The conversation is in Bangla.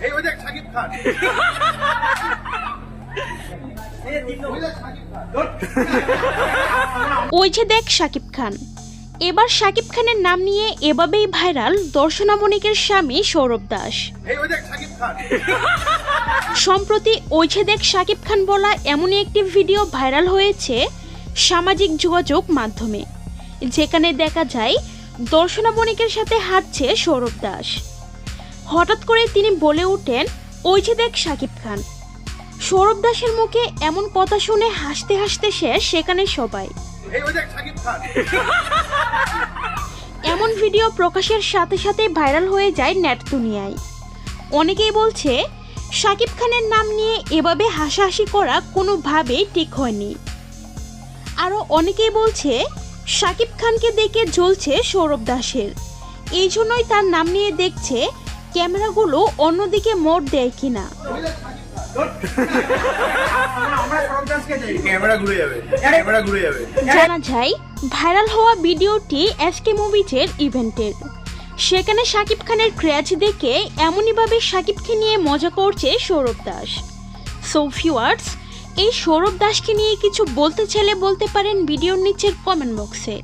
এই ওই দেখ শাকিব খান। ওই যে দেখ শাকিব খান। এবার শাকিব খানের নাম নিয়ে এভাবেই ভাইরাল দর্শনা মনিকের স্বামী সৌরভ দাস। এই ওই দেখ শাকিব খান। সম্প্রতি ওই যে দেখ শাকিব খান বলা এমনই একটি ভিডিও ভাইরাল হয়েছে সামাজিক যোগাযোগ মাধ্যমে, যেখানে দেখা যায় দর্শনা মনিকের সাথে হাঁটছে সৌরভ দাস। হঠাৎ করে তিনি বলে ওঠেন, ওই যে দেখ শাকিব খান। সৌরভ দাসের মুখে এমন কথা শুনে হাসতে হাসতে শেষ সেখানে সবাই। এই ওই দেখ শাকিব খান। এমন ভিডিও প্রকাশের সাথে সাথে ভাইরাল হয়ে যায় নেট দুনিয়ায়। অনেকেই বলছে শাকিব খানের নাম নিয়ে এভাবে হাসাহাসি করা কোনোভাবেই ঠিক হয়নি। আরও অনেকেই বলছে শাকিব খানকে দেখে জ্বলছে সৌরভ দাসের, এই জন্যই তার নাম নিয়ে দেখছে ক্যামেরাগুলো অন্যদিকে মোড় দেয় কিনা। ক্যামেরা ঘুরে যাবে, ক্যামেরা ঘুরে যাবে। জানা যায় ভাইরাল হওয়া ভিডিওটি এসকে মুভিজের ইভেন্টের। সেখানে শাকিব খানের ক্র্যাচ দেখে এমনইভাবে শাকিবকে নিয়ে মজা করছে সৌরভ দাস। সো ভিউয়ার্স, এই সৌরভ দাসকে নিয়ে কিছু বলতে চাইলে বলতে পারেন ভিডিওর নিচের কমেন্ট বক্সে।